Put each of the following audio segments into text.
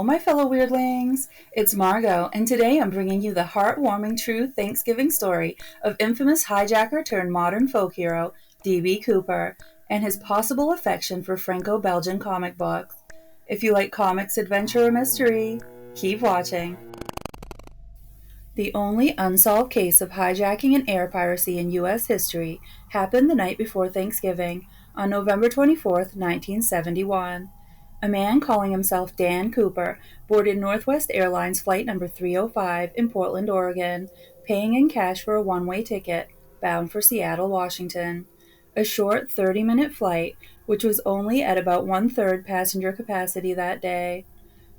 Hello, my fellow weirdlings. It's Margot, and today I'm bringing you the heartwarming true Thanksgiving story of infamous hijacker turned modern folk hero D.B. Cooper and his possible affection for Franco-Belgian comic books. If you like comics, adventure, or mystery, keep watching. The only unsolved case of hijacking and air piracy in U.S. history happened the night before Thanksgiving, on November 24th, 1971. A man calling himself Dan Cooper boarded Northwest Airlines Flight number 305 in Portland, Oregon, paying in cash for a one-way ticket bound for Seattle, Washington. A short 30-minute flight, which was only at about one-third passenger capacity that day.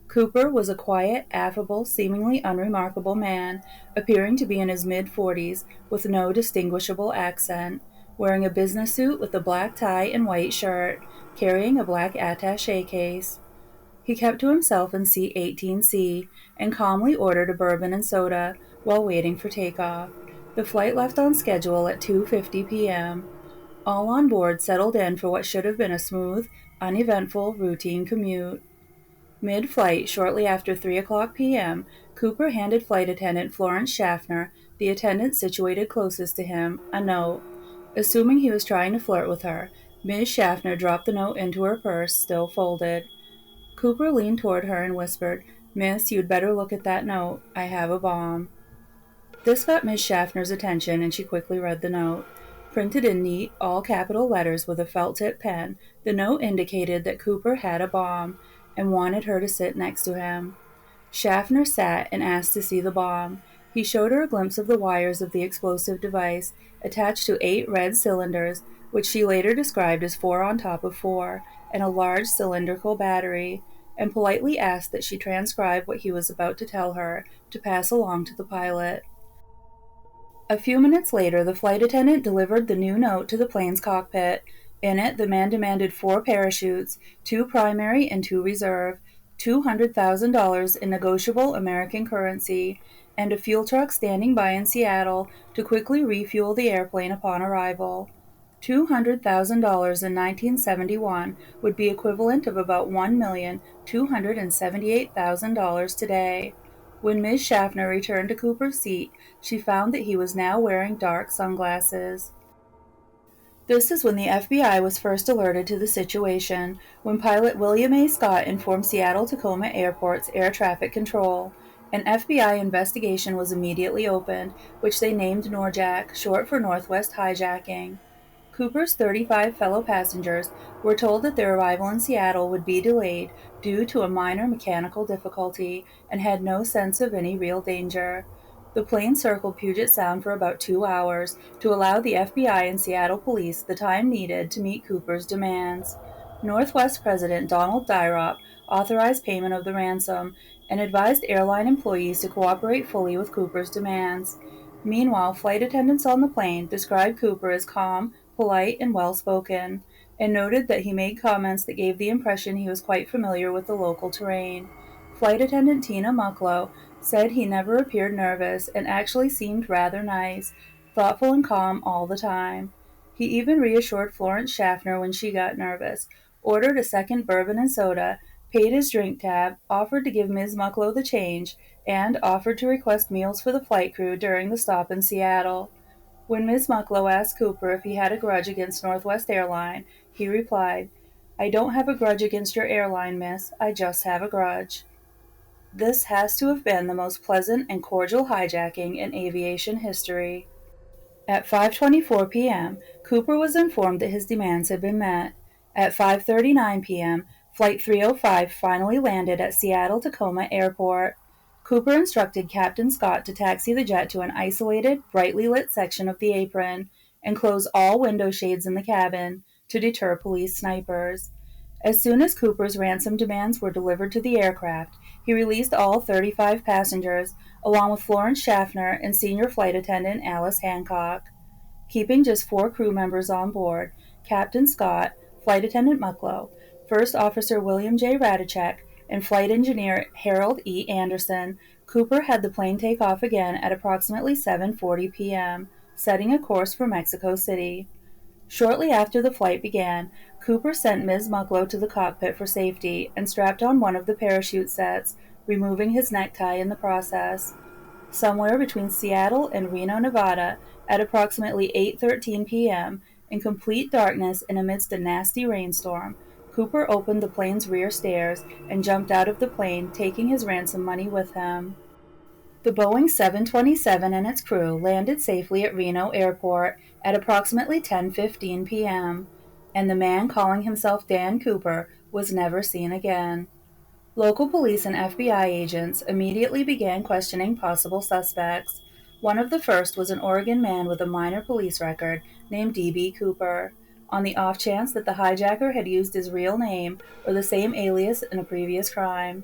Cooper was a quiet, affable, seemingly unremarkable man, appearing to be in his mid-40s, with no distinguishable accent, wearing a business suit with a black tie and white shirt, carrying a black attaché case. He kept to himself in seat 18C and calmly ordered a bourbon and soda while waiting for takeoff. The flight left on schedule at 2:50 p.m. All on board settled in for what should have been a smooth, uneventful, routine commute. Mid-flight, shortly after 3 o'clock p.m., Cooper handed flight attendant Florence Schaffner, the attendant situated closest to him, a note. Assuming he was trying to flirt with her, Ms. Schaffner dropped the note into her purse, still folded. Cooper leaned toward her and whispered, "Miss, you'd better look at that note. I have a bomb." This got Ms. Schaffner's attention, and she quickly read the note. Printed in neat, all-capital letters with a felt-tip pen, the note indicated that Cooper had a bomb and wanted her to sit next to him. Schaffner sat and asked to see the bomb. He showed her a glimpse of the wires of the explosive device, attached to 8 red cylinders, which she later described as 4 on top of 4, and a large cylindrical battery, and politely asked that she transcribe what he was about to tell her to pass along to the pilot. A few minutes later, the flight attendant delivered the new note to the plane's cockpit. In it, the man demanded 4 parachutes, 2 primary and 2 reserve, $200,000 in negotiable American currency, and a fuel truck standing by in Seattle to quickly refuel the airplane upon arrival. $200,000 in 1971 would be equivalent of about $1,278,000 today. When Ms. Schaffner returned to Cooper's seat, she found that he was now wearing dark sunglasses. This is when the FBI was first alerted to the situation, when pilot William A. Scott informed Seattle-Tacoma Airport's Air Traffic Control. An FBI investigation was immediately opened, which they named NORJAC, short for Northwest Hijacking. Cooper's 35 fellow passengers were told that their arrival in Seattle would be delayed due to a minor mechanical difficulty and had no sense of any real danger. The plane circled Puget Sound for about 2 hours to allow the FBI and Seattle police the time needed to meet Cooper's demands. Northwest President Donald Dyrop authorized payment of the ransom and advised airline employees to cooperate fully with Cooper's demands. Meanwhile, flight attendants on the plane described Cooper as calm, polite, and well-spoken, and noted that he made comments that gave the impression he was quite familiar with the local terrain. Flight attendant Tina Mucklow said he never appeared nervous and actually seemed rather nice, thoughtful and calm all the time. He even reassured Florence Schaffner when she got nervous, ordered a second bourbon and soda, paid his drink tab, offered to give Ms. Mucklow the change, and offered to request meals for the flight crew during the stop in Seattle. When Ms. Mucklow asked Cooper if he had a grudge against Northwest Airline, he replied, "I don't have a grudge against your airline, miss. I just have a grudge." This has to have been the most pleasant and cordial hijacking in aviation history. At 5:24 p.m., Cooper was informed that his demands had been met. At 5:39 p.m., Flight 305 finally landed at Seattle-Tacoma Airport. Cooper instructed Captain Scott to taxi the jet to an isolated, brightly lit section of the apron and close all window shades in the cabin to deter police snipers. As soon as Cooper's ransom demands were delivered to the aircraft, he released all 35 passengers, along with Florence Schaffner and senior flight attendant Alice Hancock. Keeping just 4 crew members on board, Captain Scott, Flight Attendant Mucklow, First Officer William J. Radicek, and Flight Engineer Harold E. Anderson, Cooper had the plane take off again at approximately 7:40 p.m., setting a course for Mexico City. Shortly after the flight began, Cooper sent Ms. Mucklow to the cockpit for safety and strapped on one of the parachute sets, removing his necktie in the process. Somewhere between Seattle and Reno, Nevada, at approximately 8:13 p.m., in complete darkness and amidst a nasty rainstorm, Cooper opened the plane's rear stairs and jumped out of the plane, taking his ransom money with him. The Boeing 727 and its crew landed safely at Reno Airport at approximately 10:15 p.m., and the man calling himself Dan Cooper was never seen again. Local police and FBI agents immediately began questioning possible suspects. One of the first was an Oregon man with a minor police record named D.B. Cooper, on the off chance that the hijacker had used his real name or the same alias in a previous crime.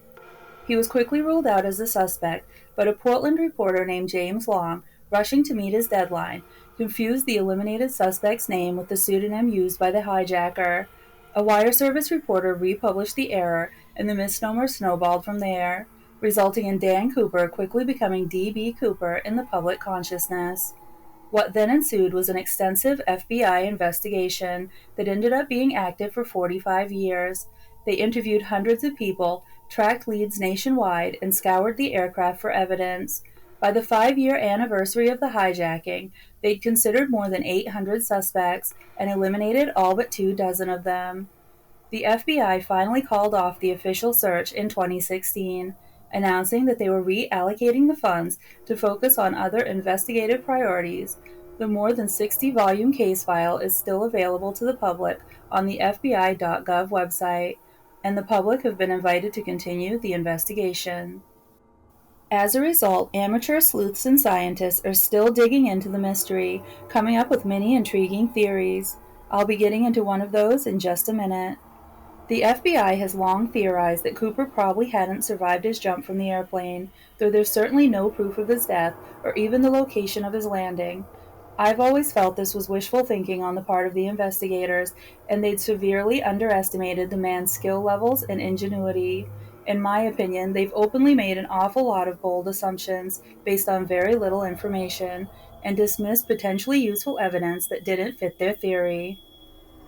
He was quickly ruled out as a suspect, but a Portland reporter named James Long, rushing to meet his deadline, confused the eliminated suspect's name with the pseudonym used by the hijacker. A wire service reporter republished the error, and the misnomer snowballed from there, resulting in Dan Cooper quickly becoming D.B. Cooper in the public consciousness. What then ensued was an extensive FBI investigation that ended up being active for 45 years. They interviewed hundreds of people, tracked leads nationwide, and scoured the aircraft for evidence. By the 5-year anniversary of the hijacking, they'd considered more than 800 suspects and eliminated all but 24 of them. The FBI finally called off the official search in 2016, announcing that they were reallocating the funds to focus on other investigative priorities. The more than 60-volume case file is still available to the public on the FBI.gov website, and the public have been invited to continue the investigation. As a result, amateur sleuths and scientists are still digging into the mystery, coming up with many intriguing theories. I'll be getting into one of those in just a minute. The FBI has long theorized that Cooper probably hadn't survived his jump from the airplane, though there's certainly no proof of his death or even the location of his landing. I've always felt this was wishful thinking on the part of the investigators, and they'd severely underestimated the man's skill levels and ingenuity. In my opinion, they've openly made an awful lot of bold assumptions based on very little information, and dismissed potentially useful evidence that didn't fit their theory.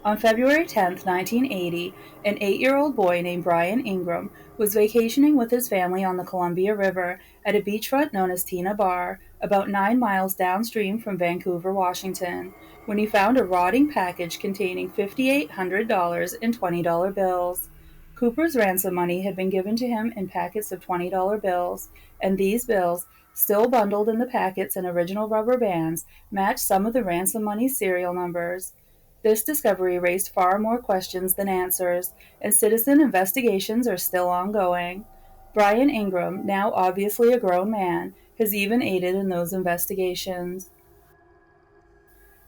On February 10, 1980, an 8-year-old boy named Brian Ingram was vacationing with his family on the Columbia River at a beachfront known as Tina Bar, about 9 miles downstream from Vancouver, Washington, when he found a rotting package containing $5,800 in $20 bills. Cooper's ransom money had been given to him in packets of $20 bills, and these bills, still bundled in the packets and original rubber bands, matched some of the ransom money's serial numbers. This discovery raised far more questions than answers, and citizen investigations are still ongoing. Brian Ingram, now obviously a grown man, has even aided in those investigations.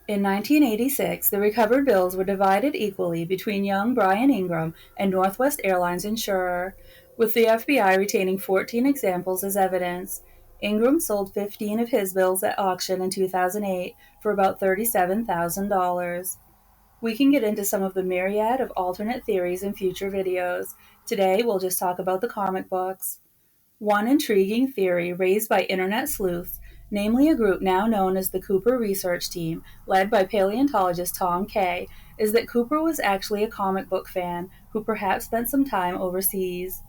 In 1986, the recovered bills were divided equally between young Brian Ingram and Northwest Airlines insurer, with the FBI retaining 14 examples as evidence. Ingram sold 15 of his bills at auction in 2008 for about $37,000. We can get into some of the myriad of alternate theories in future videos. Today, we'll just talk about the comic books. One intriguing theory raised by internet sleuths, namely a group now known as the Cooper Research Team, led by paleontologist Tom Kay, is that Cooper was actually a comic book fan who perhaps spent some time overseas.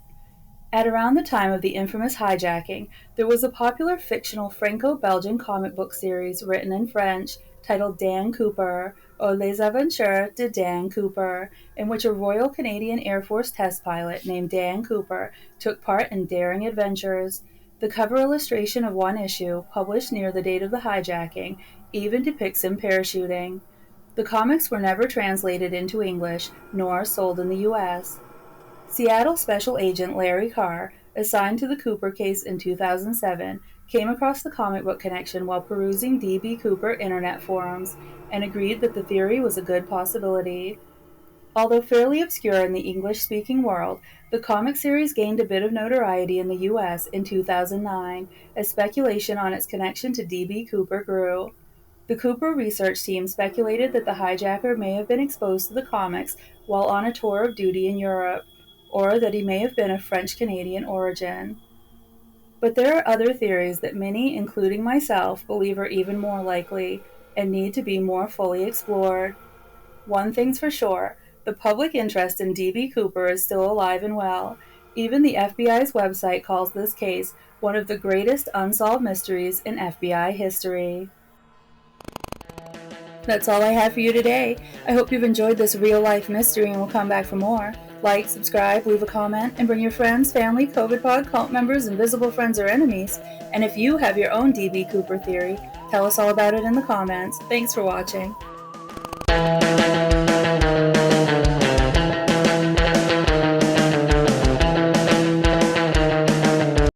At around the time of the infamous hijacking, there was a popular fictional Franco-Belgian comic book series written in French titled Dan Cooper, or Les Aventures de Dan Cooper, in which a Royal Canadian Air Force test pilot named Dan Cooper took part in daring adventures. The cover illustration of one issue, published near the date of the hijacking, even depicts him parachuting. The comics were never translated into English, nor sold in the U.S. Seattle Special Agent Larry Carr, assigned to the Cooper case in 2007, came across the comic book connection while perusing D.B. Cooper internet forums and agreed that the theory was a good possibility. Although fairly obscure in the English-speaking world, the comic series gained a bit of notoriety in the U.S. in 2009 as speculation on its connection to D.B. Cooper grew. The Cooper research team speculated that the hijacker may have been exposed to the comics while on a tour of duty in Europe, or that he may have been of French-Canadian origin. But there are other theories that many, including myself, believe are even more likely and need to be more fully explored. One thing's for sure, the public interest in D.B. Cooper is still alive and well. Even the FBI's website calls this case one of the greatest unsolved mysteries in FBI history. That's all I have for you today. I hope you've enjoyed this real-life mystery and will come back for more. Like, subscribe, leave a comment, and bring your friends, family, COVID pod, cult members, invisible friends, or enemies. And if you have your own D.B. Cooper theory, tell us all about it in the comments. Thanks for watching.